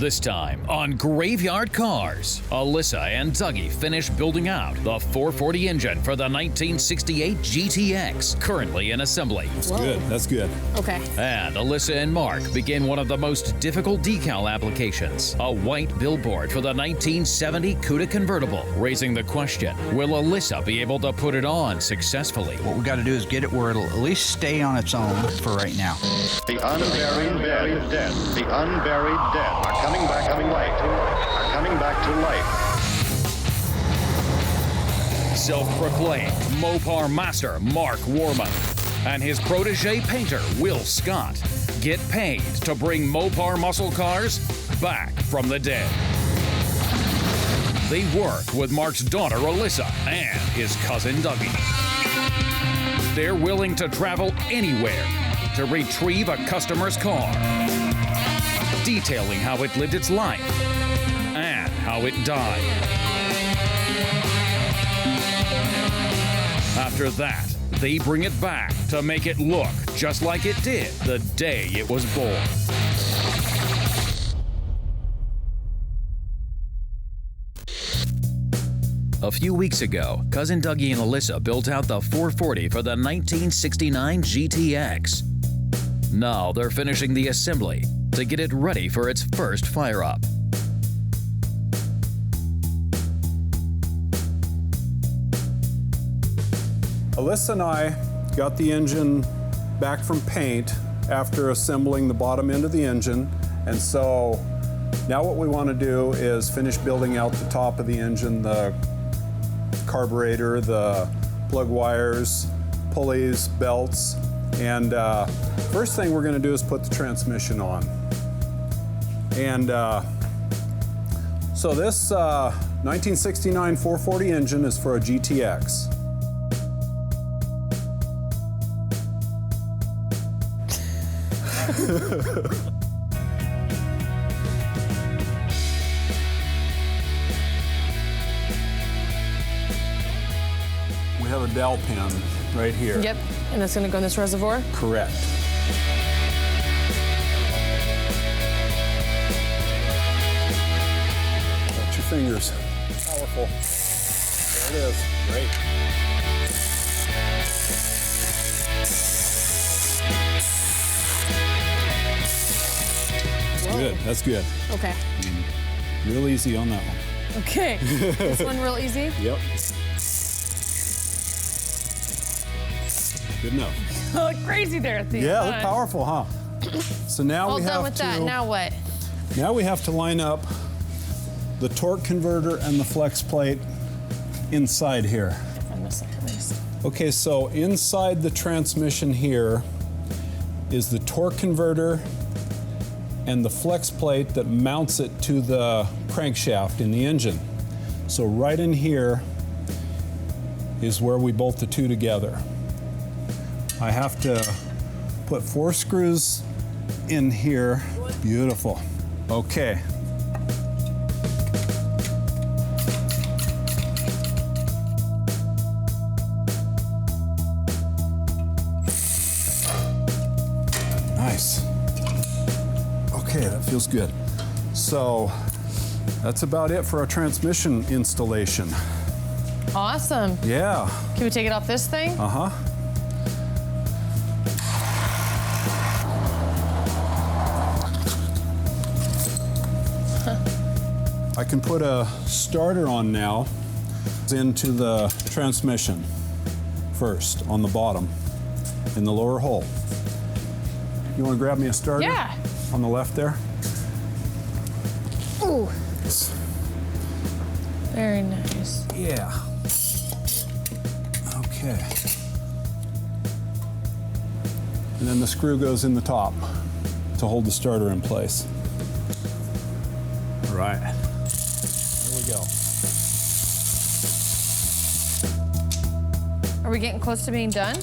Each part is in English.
This time on Graveyard Carz, Allysa and Dougie finish building out the 440 engine for the 1968 GTX, currently in assembly. That's good. That's good. Okay. And Allysa and Mark begin one of the most difficult decal applications, a white billboard for the 1970 Cuda Convertible, raising the question, will Allysa be able to put it on successfully? What we got to do is get it where it'll at least stay on its own for right now. The unburied dead. The unburied dead are coming back to life. Are coming back to life. Self-proclaimed Mopar master Mark Warman and his protege painter Will Scott get paid to bring Mopar muscle cars back from the dead. They work with Mark's daughter Allysa and his cousin Dougie. They're willing to travel anywhere to retrieve a customer's car, detailing how it lived its life and how it died. After that, they bring it back to make it look just like it did the day it was born. A few weeks ago, Cousin Dougie and Allysa built out the 440 for the 1969 GTX. Now they're finishing the assembly to get it ready for its first fire-up. Allysa and I got the engine back from paint after assembling the bottom end of the engine, and so now what we want to do is finish building out the top of the engine, the carburetor, the plug wires, pulleys, belts, and first thing we're going to do is put the transmission on. And so this 1969 440 engine is for a GTX. We have a dowel pin right here. Yep, and that's gonna go in this reservoir? Correct. Watch your fingers. Powerful. There it is. Great. Good. That's good. Okay. Real easy on that one. Okay. This one real easy? Yep. Good enough. Oh, look crazy there at the end. Yeah, they're powerful, huh? So now All we done have with to. that. Now what? Now we have to line up the torque converter and the flex plate inside here. From this side at least. Okay, so inside the transmission here is the torque converter and the flex plate that mounts it to the crankshaft in the engine. So right in here is where we bolt the two together. I have to put 4 screws in here. Beautiful. Okay. Nice. Okay, that feels good. So that's about it for our transmission installation. Awesome. Yeah. Can we take it off this thing? Uh-huh. I can put a starter on now into the transmission first on the bottom in the lower hole. You want to grab me a starter? Yeah. On the left there? Ooh. Very nice. Yeah. Okay. And then the screw goes in the top to hold the starter in place. All right. There we go. Are we getting close to being done?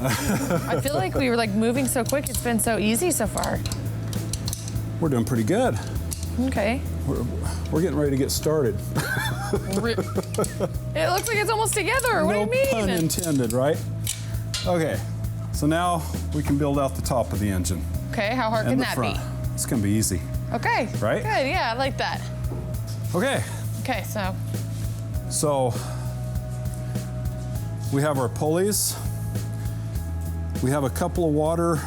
I feel like we were like moving so quick. It's been so easy so far. We're doing pretty good. Okay. We're getting ready to get started. It looks like it's almost together. What do you mean? No pun intended, right? Okay, so now we can build out the top of the engine. Okay, how hard can and the that front. be? It's gonna be easy. Okay. Right? Good, yeah, I like that. Okay. Okay, So we have our pulleys. We have a couple of water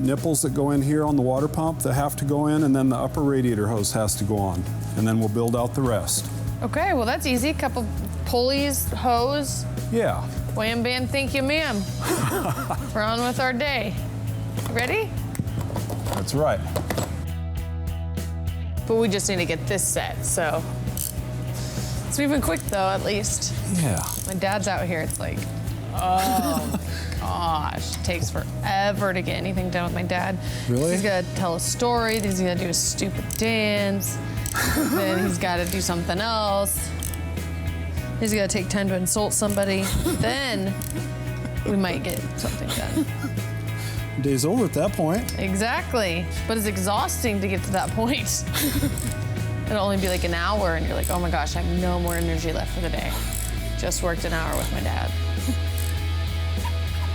nipples that go in here on the water pump that have to go in, and then the upper radiator hose has to go on. And then we'll build out the rest. okay, well that's easy. Couple pulleys, hose. Yeah. Wham bam, thank you, ma'am. We're on with our day. Ready? That's right. But we just need to get this set, so. It's moving quick though, at least. Yeah. My dad's out here, it's like, oh my gosh. It takes forever to get anything done with my dad. Really? He's gotta tell a story, then he's gotta do a stupid dance, then he's gotta do something else. He's gotta take time to insult somebody, then we might get something done. Day's over at that point. Exactly, but it's exhausting to get to that point. It'll only be like an hour and you're like, oh my gosh, I have no more energy left for the day. Just worked an hour with my dad.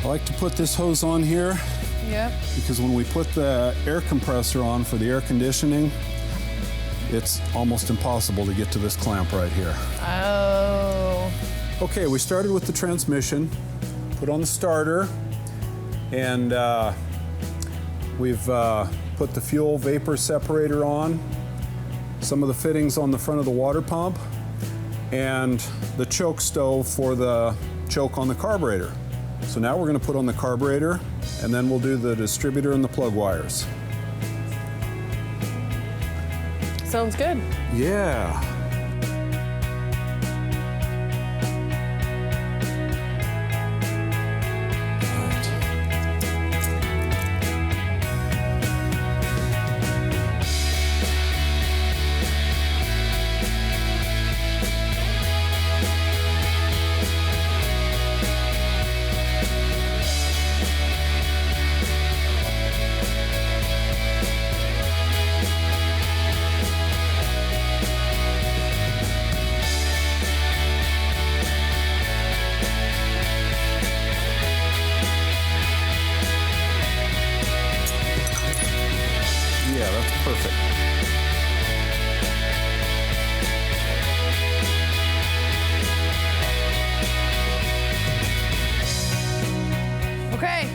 I like to put this hose on here Yep. because when we put the air compressor on for the air conditioning, it's almost impossible to get to this clamp right here. Oh. Okay, we started with the transmission, put on the starter, and we've put the fuel vapor separator on, some of the fittings on the front of the water pump, and the choke stove for the choke on the carburetor. So now we're going to put on the carburetor, and then we'll do the distributor and the plug wires. Sounds good. Yeah. Yeah, that's perfect. Okay.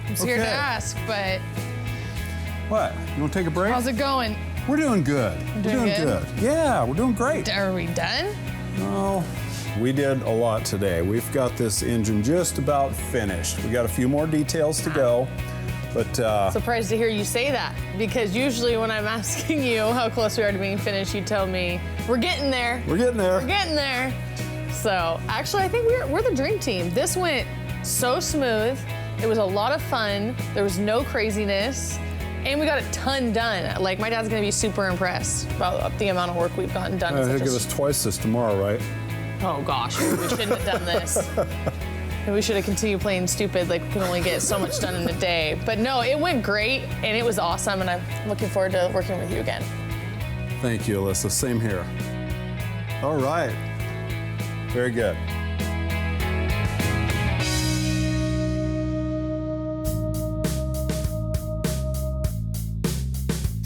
I'm scared to Okay. ask, but What? You want to take a break? how's it going? We're doing good. Doing we're doing good? Yeah, we're doing great. Are we done? Oh, we did a lot today. We've got this engine just about finished. We got a few more details to go, but Surprised to hear you say that, because usually when I'm asking you how close we are to being finished, you tell me, we're getting there. we're getting there. We're getting there. So actually, I think we're the dream team. This went so smooth. It was a lot of fun. There was no craziness. And we got a ton done. Like, my dad's gonna be super impressed about the amount of work we've gotten done. in He'll such a give us twice this tomorrow, right? Oh gosh, we shouldn't have done this. And we should have continued playing stupid, like we can only get so much done in a day. But no, it went great and it was awesome, and I'm looking forward to working with you again. Thank you, Allysa. Same here. All right. Very good.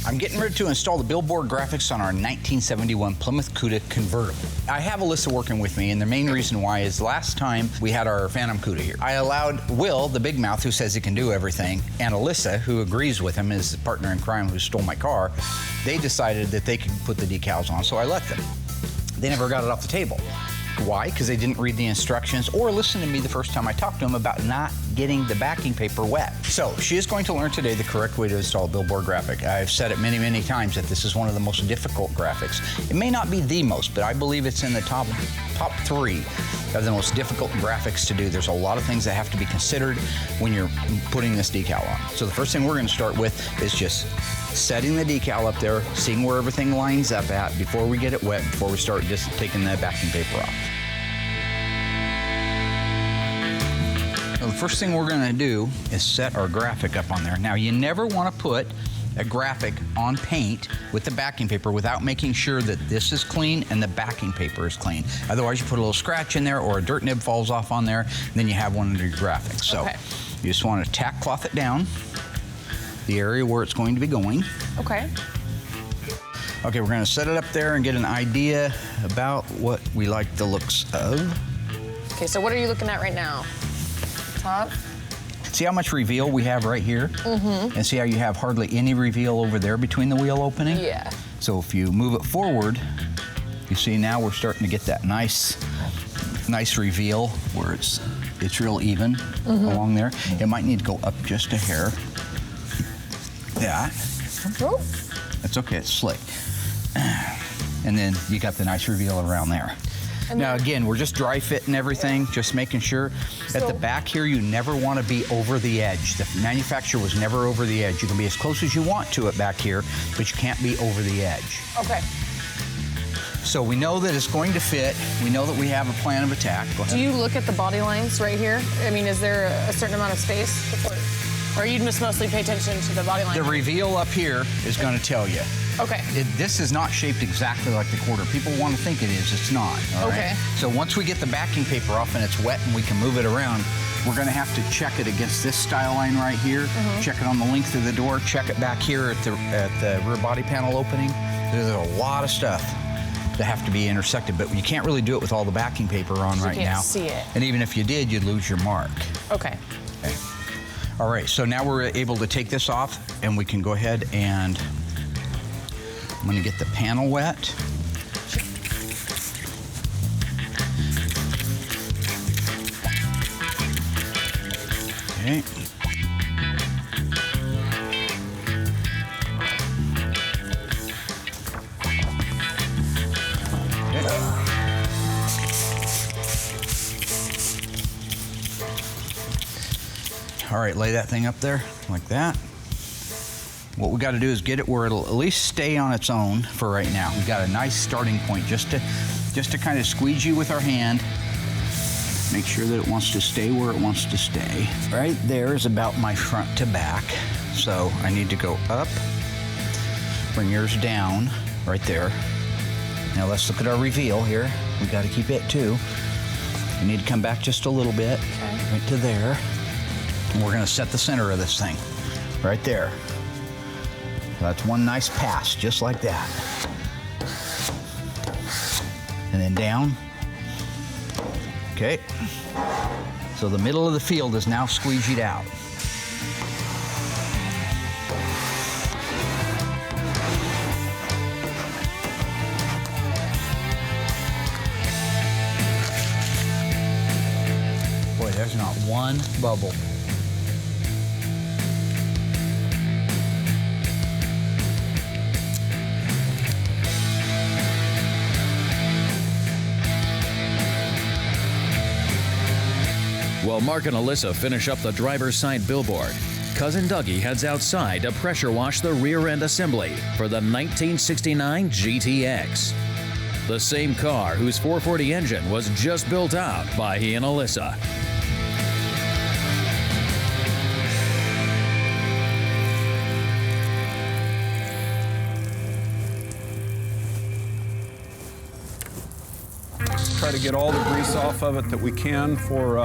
I'm getting ready to install the Billboard graphics on our 1971 Plymouth Cuda Convertible. I have Allysa working with me, and the main reason why is last time we had our Phantom Cuda here. I allowed Will, the big mouth who says he can do everything, and Allysa, who agrees with him, is the partner in crime who stole my car. They decided that they could put the decals on, so I let them. They never got it off the table. Why? Because they didn't read the instructions or listen to me the first time I talked to them about not getting the backing paper wet. So she is going to learn today the correct way to install a Billboard graphic. I've said it many, many times that this is one of the most difficult graphics. It may not be the most, but I believe it's in the top 3 of the most difficult graphics to do. There's a lot of things that have to be considered when you're putting this decal on. So the first thing we're going to start with is just setting the decal up there, seeing where everything lines up at before we get it wet, before we start just taking the backing paper off. So the first thing we're going to do is set our graphic up on there. Now, you never want to put a graphic on paint with the backing paper without making sure that this is clean and the backing paper is clean. Otherwise, you put a little scratch in there or a dirt nib falls off on there, and then you have one of your graphics. So Okay. you just want to tack cloth it down. the area where it's going to be going. Okay. Okay, we're gonna set it up there and get an idea about what we like the looks of. Okay, so what are you looking at right now? Top? See how much reveal we have right here? Mm-hmm. And see how you have hardly any reveal over there between the wheel opening? Yeah. So if you move it forward, you see now we're starting to get that nice reveal where it's real even along there. It might need to go up just a hair. Yeah. Oh. That's okay, it's slick. And then you got the nice reveal around there. And now then, again, we're just dry fitting everything, just making sure. At the back here, you never want to be over the edge. The manufacturer was never over the edge. You can be as close as you want to it back here, but you can't be over the edge. Okay. So we know that it's going to fit. We know that we have a plan of attack. Go ahead. Do you look at the body lines right here? I mean, is there a certain amount of space before, or you just mostly pay attention to the body line? The reveal up here is going to tell you. Okay. This is not shaped exactly like the quarter. People want to think it is. It's not. All right? Okay. So once we get the backing paper off and it's wet and we can move it around, we're going to have to check it against this style line right here. Check it on the length of the door. Check it back here at the rear body panel opening. There's a lot of stuff that have to be intersected, but you can't really do it with all the backing paper on right now. You can't see it. And even if you did, you'd lose your mark. Okay. Okay. All right, so now we're able to take this off and we can go ahead and I'm gonna get the panel wet. Okay. All right, lay that thing up there like that. What we got to do is get it where it'll at least stay on its own for right now. We've got a nice starting point just to kind of squeeze you with our hand. Make sure that it wants to stay where it wants to stay. Right there is about my front to back. So I need to go up, bring yours down right there. Now let's look at our reveal here. We got to keep it too. We need to come back just a little bit, right to there. And we're gonna set the center of this thing, right there. That's one nice pass, just like that. And then down. Okay. So the middle of the field is now squeegeed out. Boy, there's not one bubble. While Mark and Allysa finish up the driver's side billboard, Cousin Dougie heads outside to pressure wash the rear end assembly for the 1969 GTX. The same car whose 440 engine was just built out by he and Allysa. Try to get all the grease off of it that we can for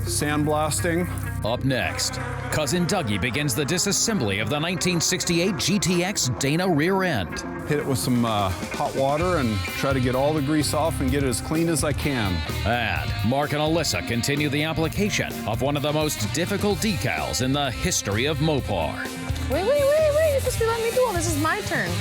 sandblasting. Up next, Cousin Dougie begins the disassembly of the 1968 GTX Dana rear end. Hit it with some hot water and try to get all the grease off and get it as clean as I can. And Mark and Allysa continue the application of one of the most difficult decals in the history of Mopar. Wait. You're supposed to be letting me do all this. Is my turn.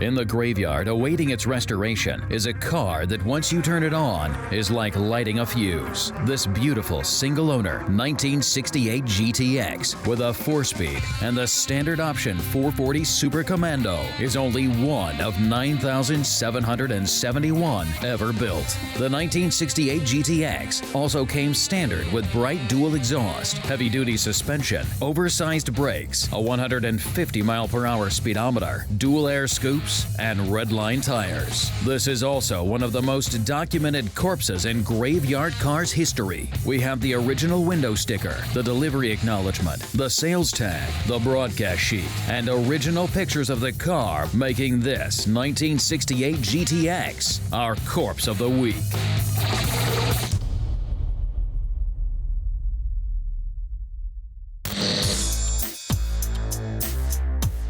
In the graveyard, awaiting its restoration, is a car that once you turn it on, is like lighting a fuse. This beautiful single-owner 1968 GTX with a 4-speed and the standard option 440 Super Commando is only one of 9,771 ever built. The 1968 GTX also came standard with bright dual exhaust, heavy-duty suspension, oversized brakes, a 150 mile per hour speedometer, dual air scoops, doors, and redline tires. This is also one of the most documented corpses in graveyard cars history. We have the original window sticker, the delivery acknowledgement, the sales tag, the broadcast sheet, and original pictures of the car, making this 1968 GTX our corpse of the week.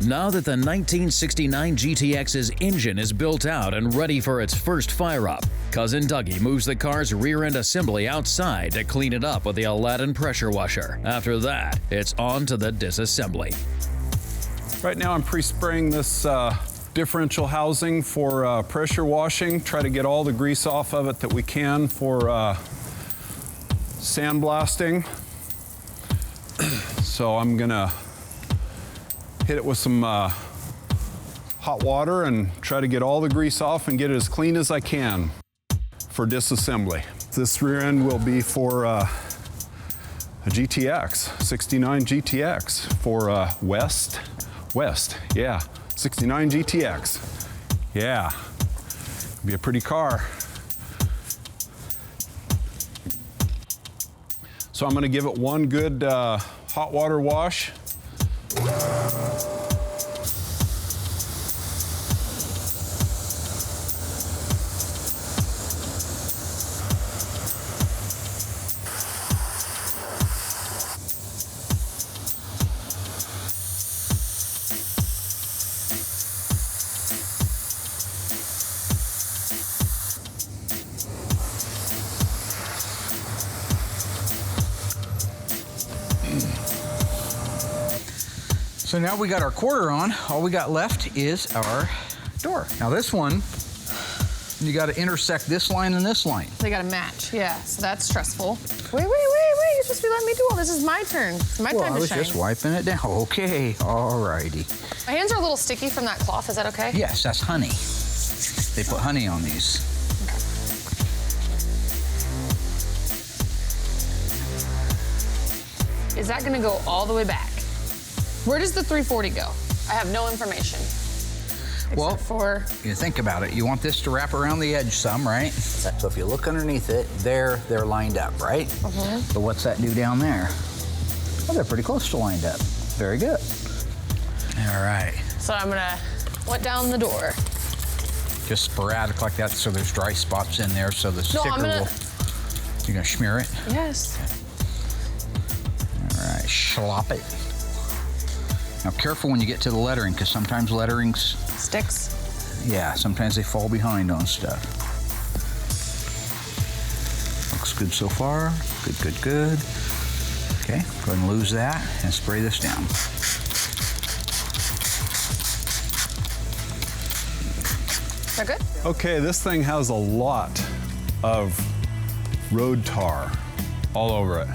Now that the 1969 GTX's engine is built out and ready for its first fire-up, Cousin Dougie moves the car's rear-end assembly outside to clean it up with the Aladdin pressure washer. After that, it's on to the disassembly. Right now I'm pre-spraying this differential housing for pressure washing. Try to get all the grease off of it that we can for sandblasting. So I'm gonna hit it with some hot water and try to get all the grease off and get it as clean as I can for disassembly. This rear end will be for a GTX, 69 GTX for West, yeah, 69 GTX, yeah, be a pretty car. So I'm gonna give it one good hot water wash. So now we got our quarter on, all we got left is our door. Now this one, you got to intersect this line and this line. They got to match, yeah, so that's stressful. Wait, you're supposed to be letting me do all this. Is my turn. It's my time to shine. I was just wiping it down. Okay, all righty. My hands are a little sticky from that cloth, is that okay? Yes, that's honey. They put honey on these. Is that gonna go all the way back? Where does the 340 go? I have no information. Well, for you think about it, you want this to wrap around the edge some, right? So if you look underneath it, they're lined up, right? Mm-hmm. So what's that do down there? Oh, they're pretty close to lined up. Very good. All right. So I'm gonna let down the door. Just sporadic like that, so there's dry spots in there, so the sticker will. You're gonna smear it? Yes. All right, slop it. Now careful when you get to the lettering, because sometimes letterings sticks. Yeah, sometimes they fall behind on stuff. Looks good so far. Good, good, good. Okay, go ahead and lose that and spray this down. Is that good? Okay, this thing has a lot of road tar all over it.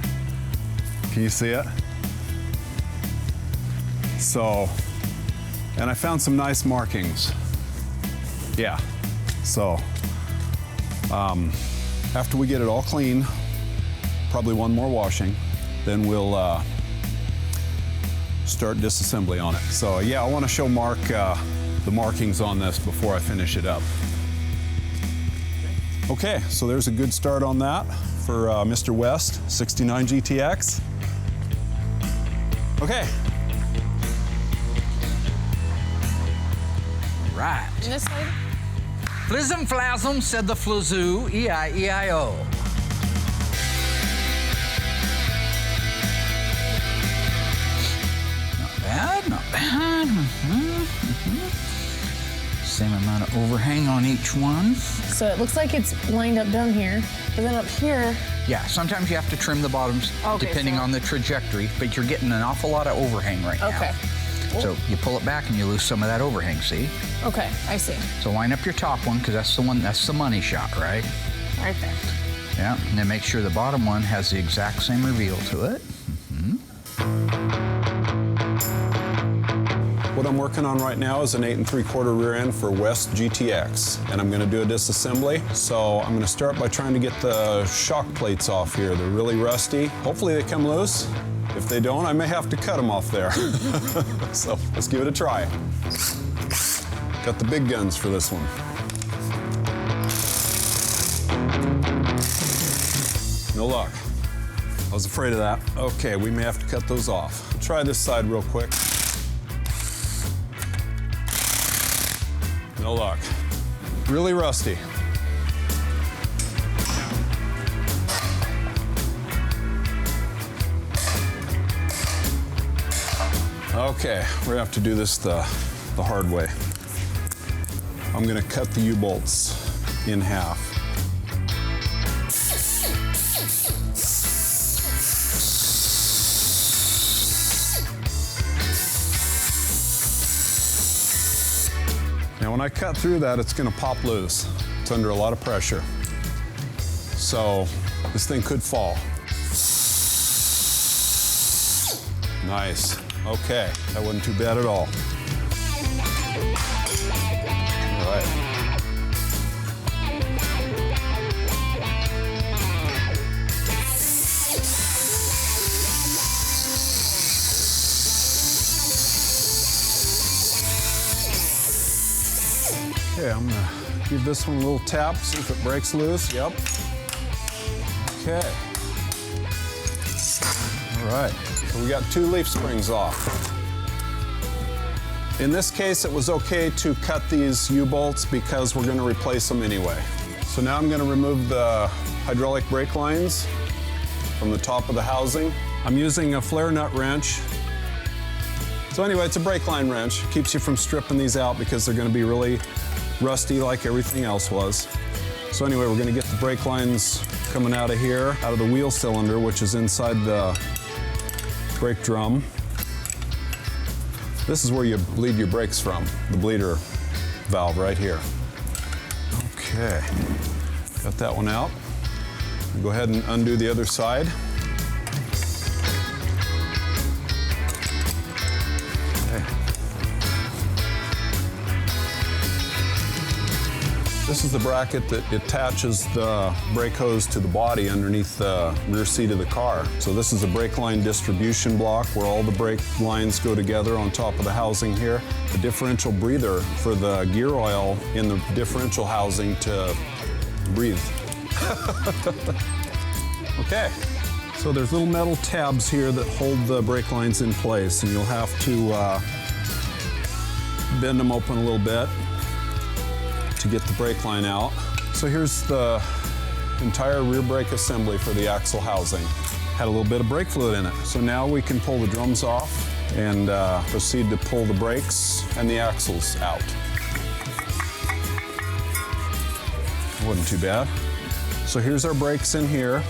Can you see it? So, and I found some nice markings. Yeah, so after we get it all clean, probably one more washing, then we'll start disassembly on it. So yeah, I want to show Mark the markings on this before I finish it up. Okay, so there's a good start on that for Mr. West, 69 GTX. Okay. Right. And this side? Flism flasm, said the flazoo, E-I-E-I-O. Not bad, not bad. Same amount of overhang on each one. So it looks like it's lined up down here, but then up here. Yeah, sometimes you have to trim the bottoms depending on the trajectory, but you're getting an awful lot of overhang right now. Okay. So you pull it back and you lose some of that overhang, see? Okay, I see. So line up your top one, because that's the one, that's the money shot, right? Right there. Yeah, and then make sure the bottom one has the exact same reveal to it. What I'm working on right now is an 8 3/4 rear end for West GTX, and I'm gonna do a disassembly. So I'm gonna start by trying to get the shock plates off here. They're really rusty. Hopefully they come loose. If they don't, I may have to cut them off there. So let's give it a try. Got the big guns for this one. No luck. I was afraid of that. Okay, we may have to cut those off. We'll try this side real quick. No luck. Really rusty. Okay, we're gonna have to do this the hard way. I'm gonna cut the U-bolts in half. Now when I cut through that, it's gonna pop loose. It's under a lot of pressure. So this thing could fall. Nice. Okay, that wasn't too bad at all. All right. Okay, I'm gonna give this one a little tap, see if it breaks loose. Yep. Okay. All right. So we got 2 leaf springs off. In this case, it was okay to cut these U-bolts because we're gonna replace them anyway. So now I'm gonna remove the hydraulic brake lines from the top of the housing. I'm using a flare nut wrench. So anyway, it's a brake line wrench. Keeps you from stripping these out because they're gonna be really rusty like everything else was. So anyway, we're gonna get the brake lines coming out of here, out of the wheel cylinder, which is inside the brake drum. This is where you bleed your brakes from, the bleeder valve right here. Okay, got that one out. Go ahead and undo the other side. Okay. This is the bracket that attaches the brake hose to the body underneath the rear seat of the car. So this is a brake line distribution block where all the brake lines go together on top of the housing here. The differential breather for the gear oil in the differential housing to breathe. Okay, so there's little metal tabs here that hold the brake lines in place, and you'll have to bend them open a little bit to get the brake line out. So here's the entire rear brake assembly for the axle housing. Had a little bit of brake fluid in it. So now we can pull the drums off and proceed to pull the brakes and the axles out. Wasn't too bad. So here's our brakes in here.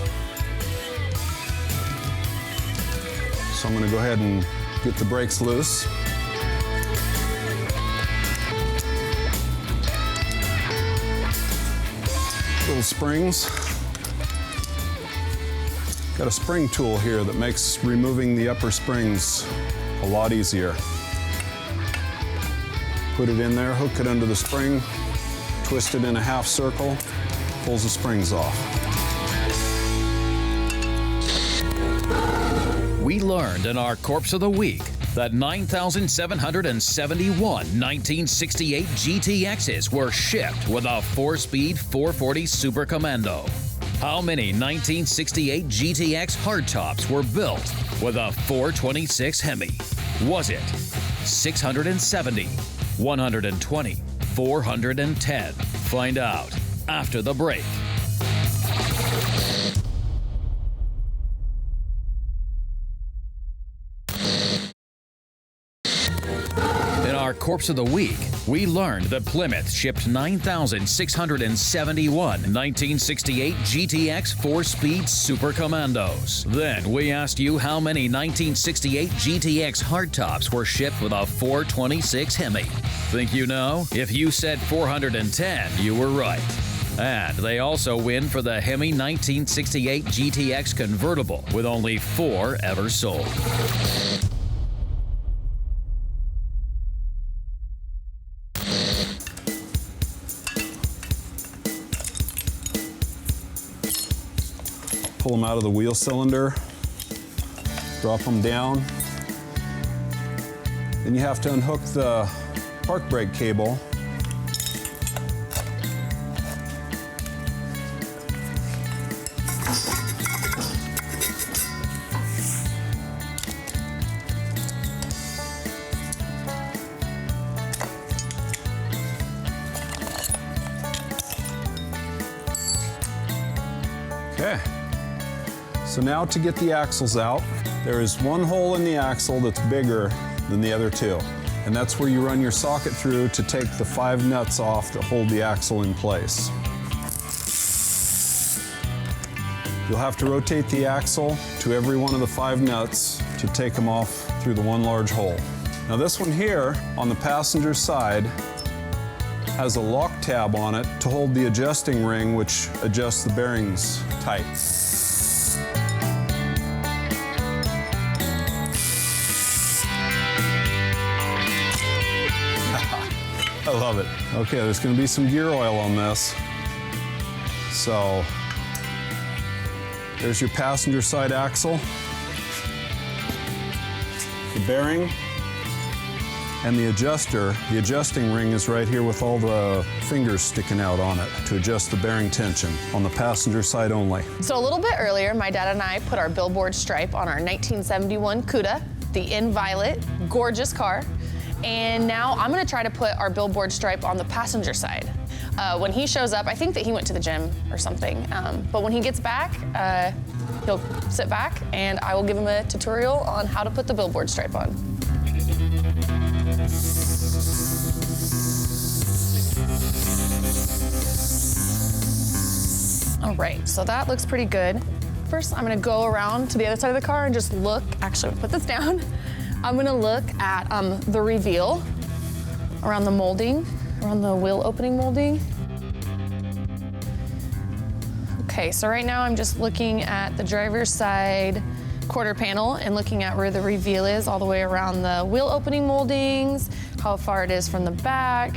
So I'm gonna go ahead and get the brakes loose. Little springs. Got a spring tool here that makes removing the upper springs a lot easier. Put it in there, hook it under the spring, twist it in a half circle, pulls the springs off. We learned in our Corpse of the Week that 9,771 1968 GTXs were shipped with a 4-speed 440 Super Commando. How many 1968 GTX hardtops were built with a 426 Hemi? Was it 670, 120, 410? Find out after the break. Our Corpse of the Week, we learned that Plymouth shipped 9,671 1968 GTX 4-speed Super Commandos. Then we asked you how many 1968 GTX hardtops were shipped with a 426 Hemi. Think you know? If you said 410, you were right. And they also win for the Hemi 1968 GTX convertible, with only 4 ever sold. Pull them out of the wheel cylinder, drop them down. Then you have to unhook the park brake cable Okay. So now to get the axles out, there is one hole in the axle that's bigger than the other two. And that's where you run your socket through to take the 5 nuts off that hold the axle in place. You'll have to rotate the axle to every one of the 5 nuts to take them off through the one large hole. Now this one here on the passenger side has a lock tab on it to hold the adjusting ring, which adjusts the bearings tight. I love it. Okay, there's going to be some gear oil on this. So there's your passenger side axle, the bearing, and the adjuster. The adjusting ring is right here with all the fingers sticking out on it to adjust the bearing tension on the passenger side only. So a little bit earlier, my dad and I put our Billboard stripe on our 1971 Cuda, the In-Violet, gorgeous car. And now I'm gonna try to put our Billboard stripe on the passenger side. When he shows up, I think that he went to the gym or something, but when he gets back, he'll sit back and I will give him a tutorial on how to put the Billboard stripe on. All right, so that looks pretty good. First, I'm gonna go around to the other side of the car and just look, actually, I'm gonna put this down. I'm gonna look at the reveal around the molding, around the wheel opening molding. Okay, so right now I'm just looking at the driver's side quarter panel and looking at where the reveal is all the way around the wheel opening moldings, how far it is from the back.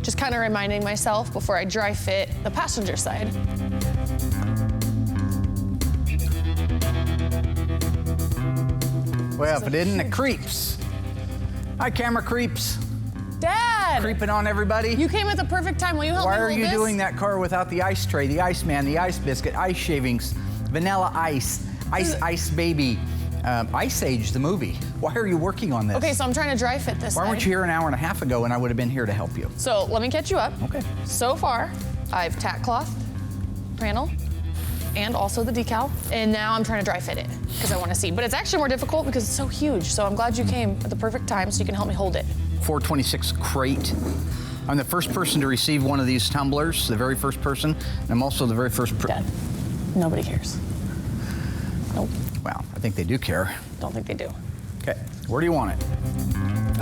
Just kind of reminding myself before I dry fit the passenger side. Well, if it isn't the creeps. Hi, camera creeps. Dad! Creeping on everybody. You came at the perfect time. Will you help me Why are hold you this? doing that car without the ice tray, the ice man, the ice biscuit, ice shavings, vanilla ice, ice baby, Ice Age, the movie? Why are you working on this? Okay, so I'm trying to dry fit this Why weren't side. you here an hour and a half ago and I would have been here to help you? So let me catch you up. Okay. So far, I've tack cloth panel and also the decal. And now I'm trying to dry fit it because I want to see. But it's actually more difficult because it's so huge. So I'm glad you came at the perfect time so you can help me hold it. 426 crate. I'm the first person to receive one of these tumblers, the very first person, and I'm also the very first Dad, nobody cares. Nope. Well, I think they do care. Don't think they do. Okay, where do you want it?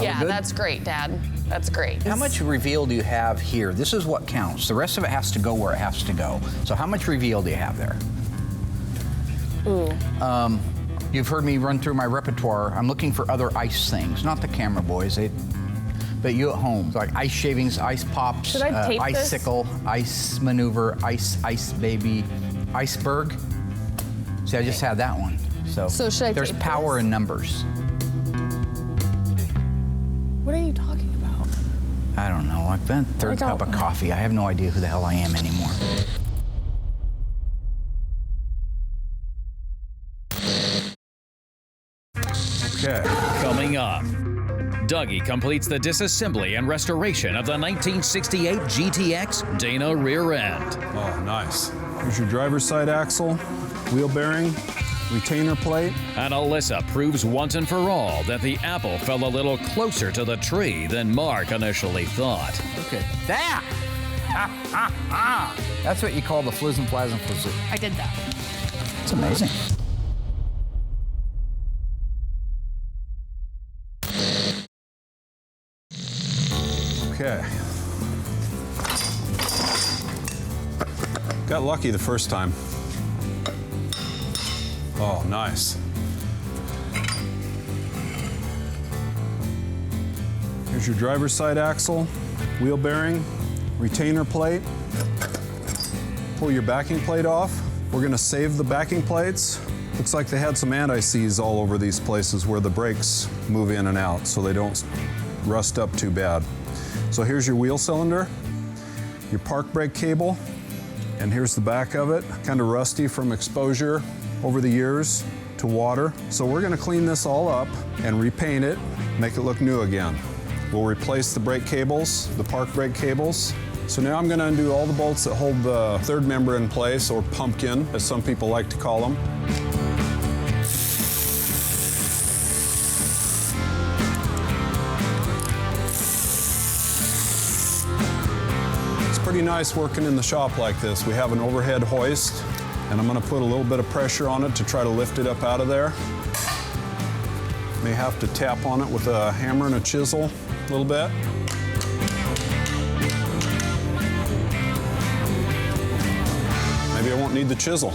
Yeah, that's great, Dad. That's great. How much reveal do you have here? This is what counts. The rest of it has to go where it has to go. So how much reveal do you have there? Ooh. You've heard me run through my repertoire. I'm looking for other ice things, not the camera boys. But you at home, like ice shavings, ice pops, Should I tape this? icicle, ice maneuver, ice baby, iceberg. See, I just had that one. So should I there's tape power this? in numbers. What are you talking about? I don't know. I've been third cup of coffee. I have no idea who the hell I am anymore. Okay. Coming up, Dougie completes the disassembly and restoration of the 1968 GTX Dana rear end. Oh, nice. Here's your driver's side axle, wheel bearing, retainer plate. And Allysa proves once and for all that the apple fell a little closer to the tree than Mark initially thought. Look at that! That's what you call the flizzin' flazzin' flizzin'. I did that. It's amazing. Okay. Got lucky the first time. Oh, nice. Here's your driver's side axle, wheel bearing, retainer plate. Pull your backing plate off. We're gonna save the backing plates. Looks like they had some anti-seize all over these places where the brakes move in and out so they don't rust up too bad. So here's your wheel cylinder, your park brake cable, and here's the back of it, kind of rusty from exposure over the years to water. So we're gonna clean this all up and repaint it, make it look new again. We'll replace the brake cables, the park brake cables, So now I'm going to undo all the bolts that hold the third member in place, or pumpkin, as some people like to call them. It's pretty nice working in the shop like this. We have an overhead hoist, and I'm going to put a little bit of pressure on it to try to lift it up out of there. May have to tap on it with a hammer and a chisel a little bit. Maybe I won't need the chisel.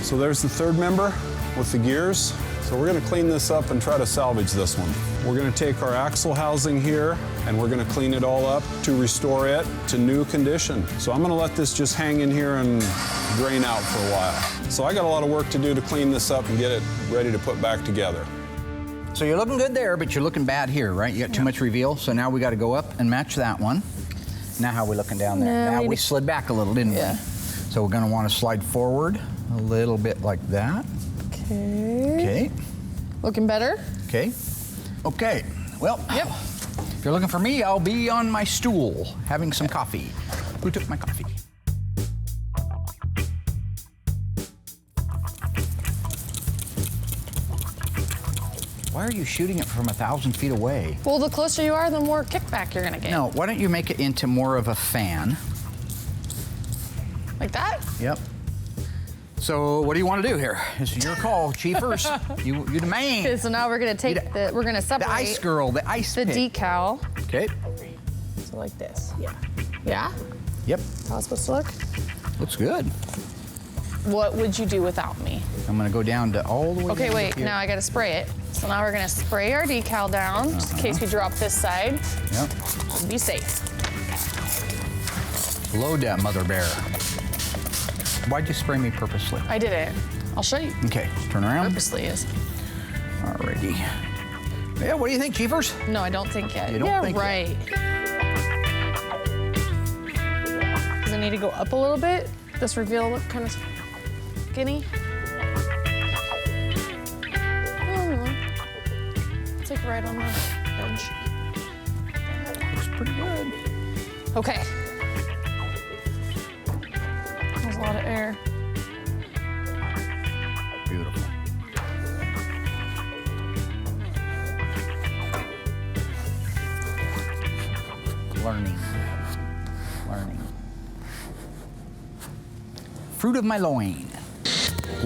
So there's the third member with the gears. So we're going to clean this up and try to salvage this one. We're going to take our axle housing here and we're going to clean it all up to restore it to new condition. So I'm going to let this just hang in here and drain out for a while. So I got a lot of work to do to clean this up and get it ready to put back together. So you're looking good there, but you're looking bad here, right? You got too much reveal, so now we got to go up and match that one. Now how are we looking down there? Now we slid back a little, didn't we? So we're going to want to slide forward a little bit like that. Okay. Looking better? Okay. Okay. Well, if you're looking for me, I'll be on my stool having some coffee. Who took my coffee? Why are you shooting it from 1,000 feet away? Well, the closer you are, the more kickback you're gonna get. No, why don't you make it into more of a fan? Like that? Yep. So what do you want to do here? This is your call, Chiefers. you the man. Okay, so now we're gonna take we're gonna separate the ice girl, the ice the pick. decal. Okay. So like this. Yeah. Yeah? Yep. How it's supposed to look? Looks good. What would you do without me? I'm gonna go down to all the way. Okay, down wait, here. now I gotta spray it. So now we're gonna spray our decal down, just in case we drop this side. Yep. Be safe. Load that mother bear. Why'd you spray me purposely? I did it. I'll show you. Okay, turn around. Purposely is. Alrighty. Yeah, what do you think, Chiefers? No, I don't think yet. You don't think right. Does it need to go up a little bit? This reveal look kind of skinny. It's like right on the edge. Looks pretty good. Okay. There's a lot of air. Beautiful. Learning. Fruit of my loin.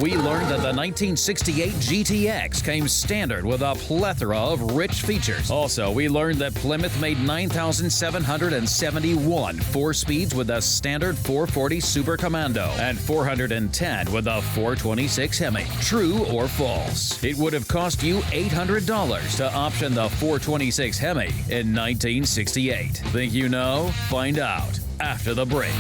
We learned that the 1968 GTX came standard with a plethora of rich features. Also, we learned that Plymouth made 9,771 4-speeds with a standard 440 Super Commando and 410 with a 426 Hemi. True or false? It would have cost you $800 to option the 426 Hemi in 1968. Think you know? Find out after the break.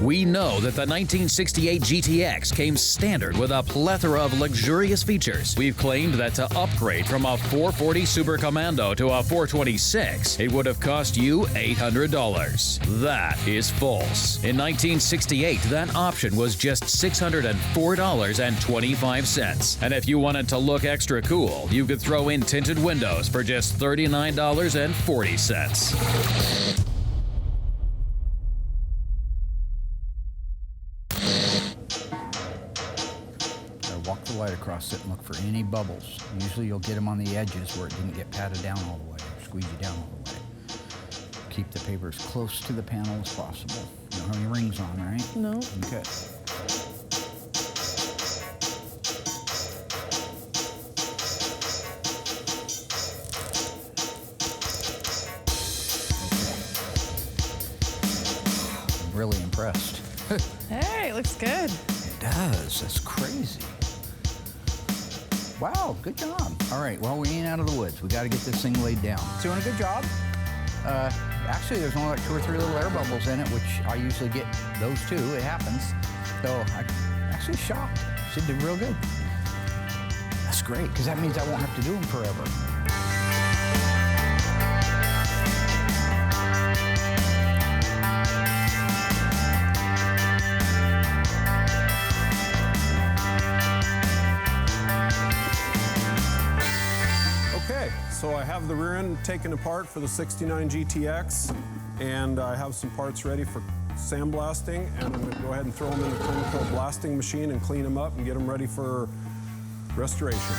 We know that the 1968 GTX came standard with a plethora of luxurious features. We've claimed that to upgrade from a 440 Super Commando to a 426, it would have cost you $800. That is false. In 1968, that option was just $604.25. And if you wanted to look extra cool, you could throw in tinted windows for just $39.40. Walk the light across it and look for any bubbles. Usually you'll get them on the edges where it didn't get patted down all the way, or squeeze you down all the way. Keep the paper as close to the panel as possible. You don't have any rings on, right? No. Okay. I'm really impressed. Hey, it looks good. It does. That's crazy. Wow, good job. All right, well, we ain't out of the woods. We got to get this thing laid down. Doing a good job. Actually, there's only like 2 or 3 little air bubbles in it, which I usually get those too. It happens. So I'm actually shocked. She did real good. That's great, because that means I won't have to do them forever. So I have the rear end taken apart for the 69 GTX, and I have some parts ready for sandblasting, and I'm going to go ahead and throw them in the Clean-Coat blasting machine and clean them up and get them ready for restoration.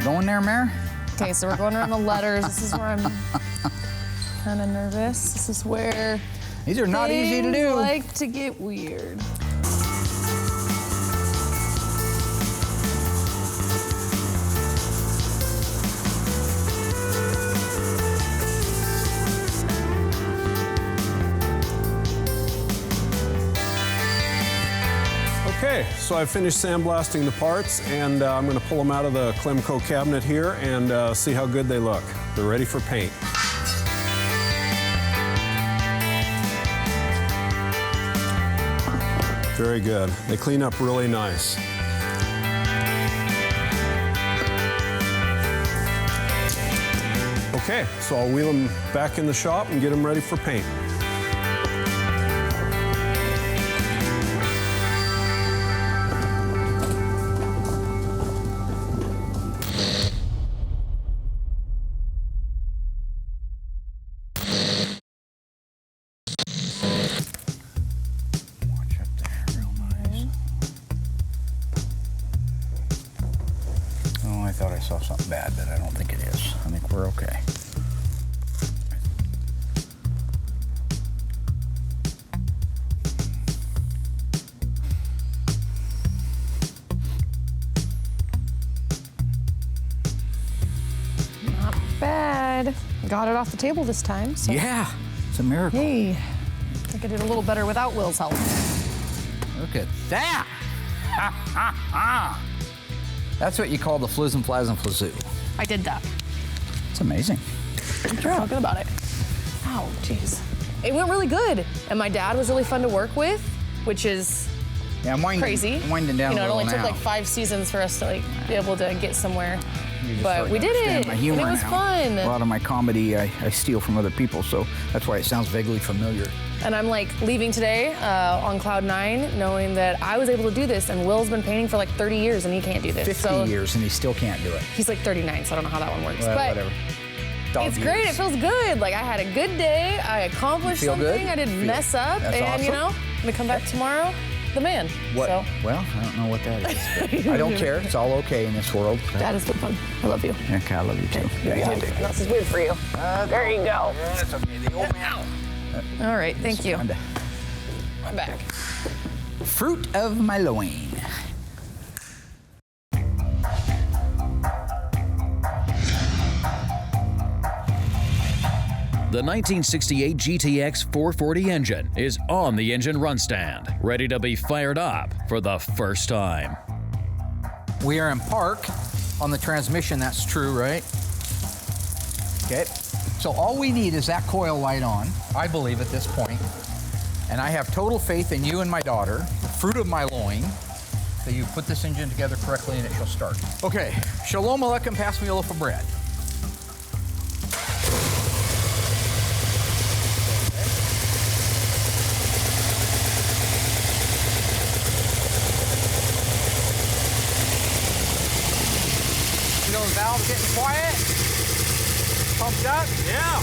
Going there, Mare? Okay, so we're going around the letters. This is where I'm kind of nervous. This is where These are not easy to do. Like to get weird. Okay, so I finished sandblasting the parts, and I'm going to pull them out of the Clean-Coat cabinet here and see how good they look. They're ready for paint. Very good. They clean up really nice. Okay, so I'll wheel them back in the shop and get them ready for paint. I thought I saw something bad, but I don't think it is. I think we're okay. Not bad. Got it off the table this time. So. Yeah, it's a miracle. Hey, I think I did a little better without Will's help. Look at that. Ha, ha, ha. That's what you call the fliz and flaz and flazoo. I did that. It's amazing. I feel good about it. Ow, jeez. It went really good. And my dad was really fun to work with, which is Yeah, I'm winding, crazy. I'm winding down You know, a it little only took now. like 5 seasons for us to like be able to get somewhere. You just But sort of we did understand it. my And humor it was now. fun. A lot of my comedy I steal from other people, so that's why it sounds vaguely familiar. And I'm like leaving today on cloud 9, knowing that I was able to do this, and Will's been painting for like 30 years and he can't do this. 50 years and he still can't do it. He's like 39, so I don't know how that one works. Well, but whatever. Dog it's great. It years. feels good. Like I had a good day. I accomplished You feel something. good? I didn't Feel- mess up, That's and you awesome. know, I'm gonna come back tomorrow, the man. What? So Well, I don't know what that is. But I don't care. It's all okay in this world. that has been fun. I love you. Okay, I love you too. This is weird for you. There you go. That's okay. The old man. All right, thank you. Kinda. I'm back. Fruit of my loin. The 1968 GTX 440 engine is on the engine run stand, ready to be fired up for the first time. We are in park on the transmission, that's true, right? Okay, so all we need is that coil light on, I believe at this point. And I have total faith in you and my daughter, fruit of my loin, that you put this engine together correctly and it shall start. Okay, Shalom Aleichem, pass me a loaf of bread. You know the valve's getting quiet? Pumped up? Yeah.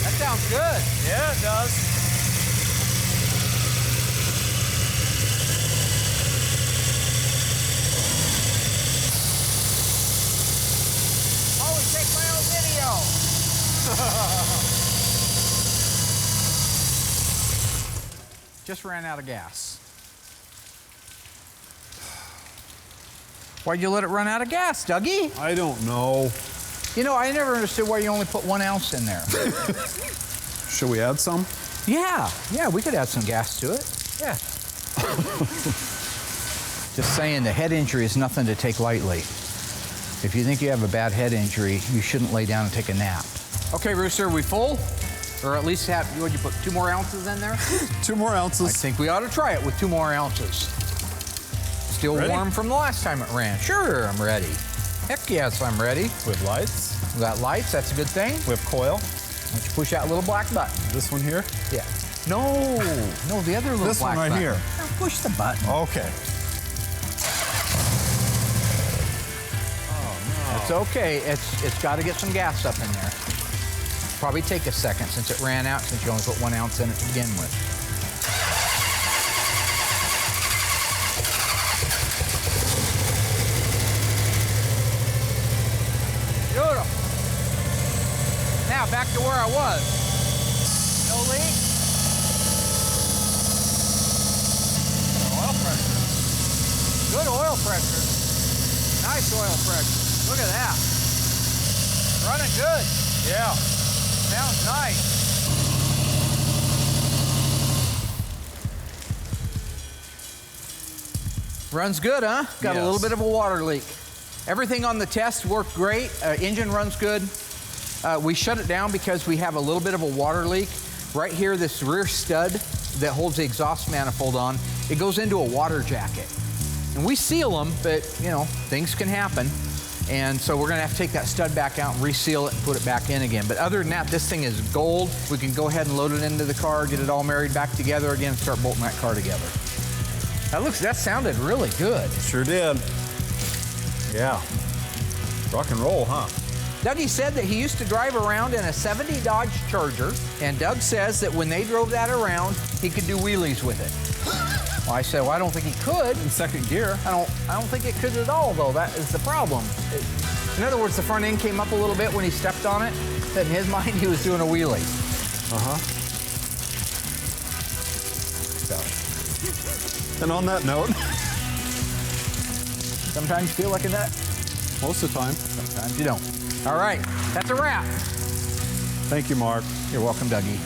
That sounds good. Yeah, it does. Always take my own video. Just ran out of gas. Why'd you let it run out of gas, Dougie? I don't know. You know, I never understood why you only put 1 ounce in there. Should we add some? Yeah, we could add some gas to it. Yeah. Just saying, the head injury is nothing to take lightly. If you think you have a bad head injury, you shouldn't lay down and take a nap. Okay, Rooster, are we full? Or at least have, would you put 2 more ounces in there? 2 more ounces. I think we ought to try it with 2 more ounces. Still Ready? warm from the last time it ran. Sure, I'm ready. Heck yes, I'm ready. We have lights. We got lights, that's a good thing. We have coil. Why don't you push that little black button? This one here. Yeah. No, the other little This one black right button. here. Now push the button. Okay. It's okay. It's got to get some gas up in there. Probably take a second since it ran out, since you only put 1 ounce in it to begin with. Beautiful. Now back to where I was. No leak. Oil pressure. Good oil pressure. Nice oil pressure. Look at that. Running good. Yeah. Sounds nice. Runs good, huh? Got a Yes. little bit of a water leak. Everything on the test worked great. Engine runs good. We shut it down because we have a little bit of a water leak. Right here, this rear stud that holds the exhaust manifold on, it goes into a water jacket. And we seal them, but you know, things can happen. And so we're gonna have to take that stud back out and reseal it and put it back in again. But other than that, this thing is gold. We can go ahead and load it into the car, get it all married back together again, and start bolting that car together. That sounded really good. Sure did. Yeah. Rock and roll, huh? Dougie said that he used to drive around in a 70 Dodge Charger, and Doug says that when they drove that around, he could do wheelies with it. Well, I said, well, I don't think he could. In second gear. I don't think it could at all, though. That is the problem. In other words, the front end came up a little bit when he stepped on it. But in his mind, he was doing a wheelie. Uh-huh. And on that note, Sometimes you feel like a nut. most of the time. Sometimes you don't. All right, that's a wrap. Thank you, Mark. You're welcome, Dougie.